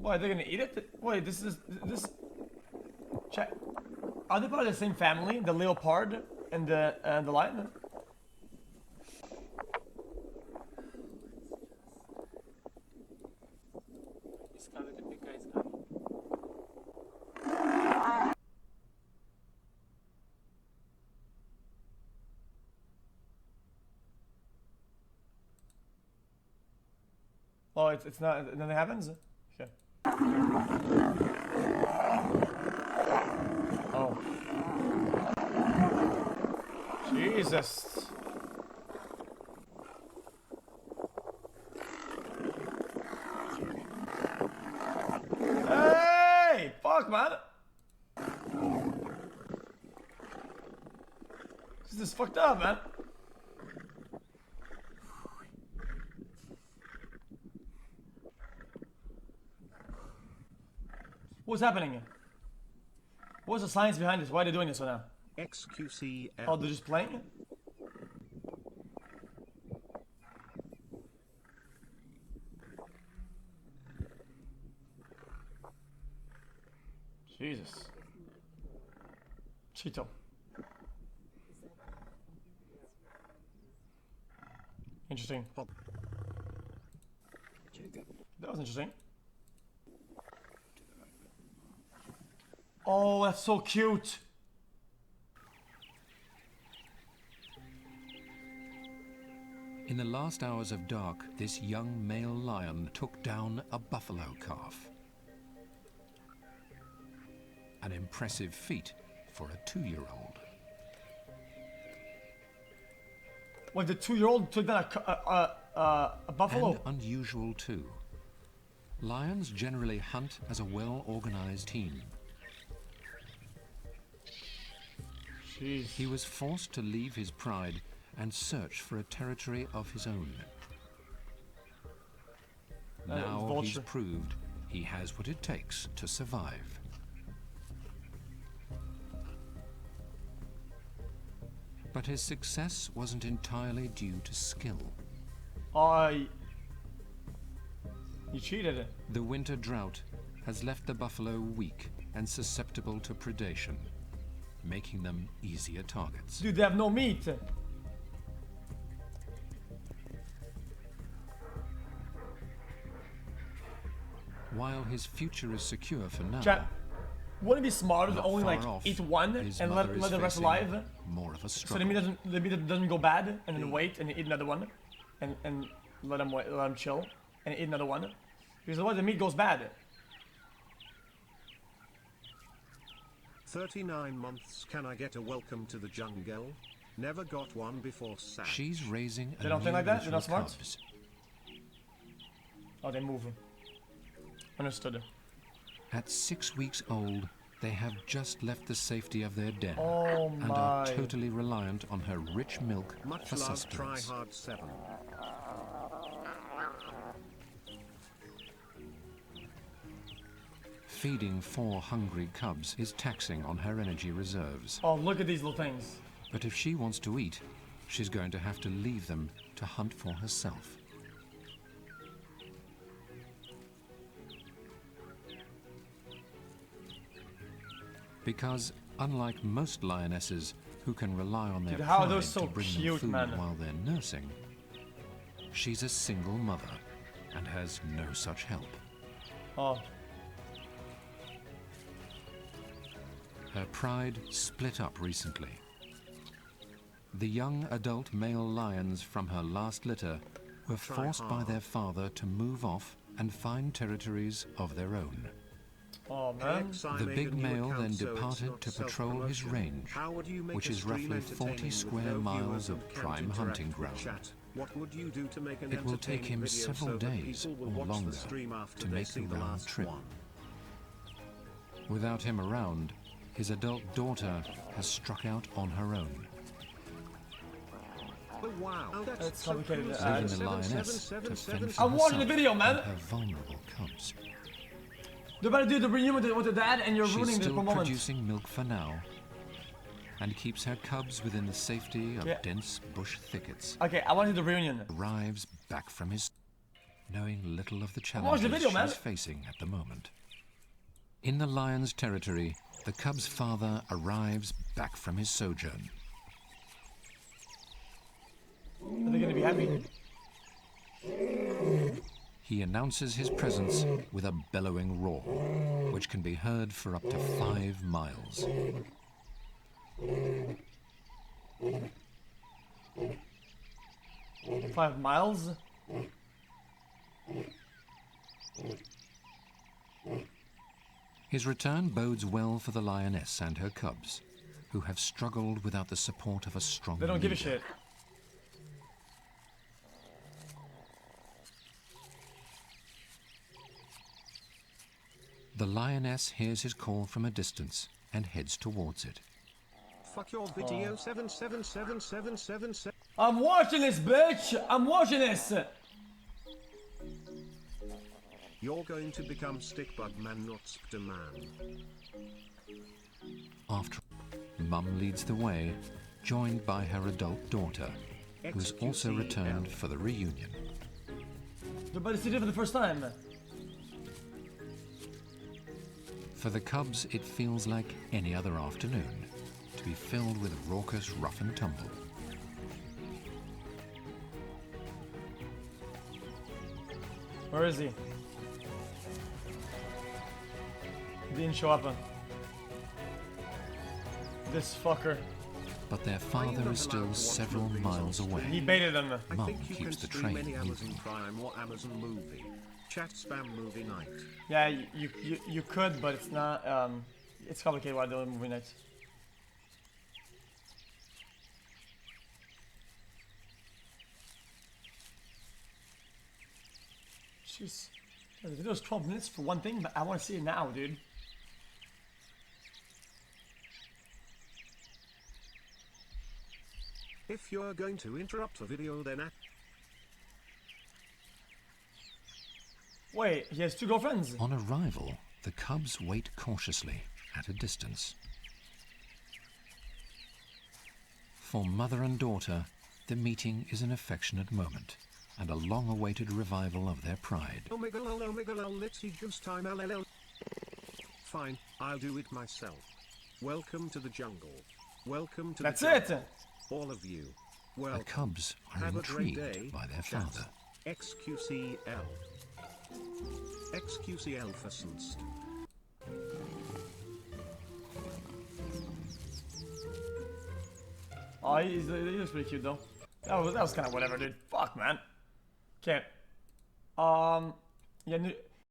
Why, they're gonna eat it? Wait, this. Check. Are they part of the same family? The leopard and the lion? It's coming, the big guy is coming. Oh, it's not. Nothing happens. Okay. Oh. Jesus. Hey! Fuck, man. This is fucked up, man. What's happening? What's the science behind this? Why are they doing this right now? xQc. Oh, they're just playing? Jesus. Cheeto. Interesting. That was interesting. Oh, that's so cute. In the last hours of dark, this young male lion took down a buffalo calf. An impressive feat for a 2-year-old. Wait, the 2-year-old took down a buffalo? And unusual too. Lions generally hunt as a well-organized team. Jeez. He was forced to leave his pride and search for a territory of his own. Now he's proved he has what it takes to survive. But his success wasn't entirely due to skill. You cheated it. The winter drought has left the buffalo weak and susceptible to predation, making them easier targets. Dude, they have no meat. While his future is secure for now, Chat, wouldn't it be smarter to not only far like off, eat one his and mother let is the rest facing alive? more of a So struggle. the meat doesn't go bad, and then wait and eat another one, and let him chill, and eat another one. Because otherwise the meat goes bad. 39 months. Can I get a welcome to the jungle? Never got one before. Sad. She's raising They a don't think new like that? They're litter not of smart? cubs. Oh, they move. Understood. At 6 weeks old, they have just left the safety of their den Oh and are my. totally reliant on her rich milk Much for love, sustenance. Tryhard 7. Feeding 4 hungry cubs is taxing on her energy reserves. Oh, look at these little things. But if she wants to eat, she's going to have to leave them to hunt for herself. Because unlike most lionesses who can rely on their Dude, how are pride those so to bring them cute, food man? while they're nursing, she's a single mother and has no such help. Oh, Her pride split up recently. The young adult male lions from her last litter were forced by their father to move off and find territories of their own. oh man. The big male then departed to patrol his range, which is roughly 40 square miles of prime hunting ground. It will take him several days or longer to make the round trip. Without him around, his adult daughter has struck out on her own, Wow, That's complicated. leaving the lioness to fend for I'm watching the herself video, and man. her vulnerable cubs. They're about to do the reunion with the dad, and you're She's ruining this still moment. producing milk for now, and keeps her cubs within the safety of Yeah. dense bush thickets. Okay, I want to do the reunion. Arrives back from his... knowing little of the Watch the challenges video, man. she's facing at the moment. In the lion's territory, the cub's father arrives back from his sojourn. Are they gonna be happy? He announces his presence with a bellowing roar, which can be heard for up to 5 miles. Five miles? His return bodes well for the lioness and her cubs, who have struggled without the support of a strong They don't give a leader. shit. The lioness hears his call from a distance and heads towards it. Fuck your video 777777. I'm watching this, bitch! I'm watching this! You're going to become stickbug man, not skda man. After Mum leads the way, joined by her adult daughter, who has also returned for the reunion. They're about to see it for the first time. For the cubs, it feels like any other afternoon, to be filled with raucous rough and tumble. Where is he? He didn't show up. This fucker. But their father is still several miles He away. baited them. I Mum think you can keeps the stream train any Amazon moving. Prime or Amazon Movie. Chat spam movie night. Yeah, you could, but it's not. It's complicated while doing movie nights. Jeez, the video's 12 minutes for one thing, but I want to see it now, dude. If you're going to interrupt the video, then Wait, he has 2 girlfriends. On arrival, the cubs wait cautiously at a distance. For mother and daughter, the meeting is an affectionate moment and a long-awaited revival of their pride. Omega lol, let's see juice time LLL. Fine, I'll do it myself. Welcome to the jungle. Welcome to That's the jungle. it. All of you. The Welcome. cubs are Have a great intrigued day. by their That's father. xQcl. xQcl versenst. Oh, he looks pretty cute though. That was kind of whatever, dude. Fuck, man. Okay. Yeah,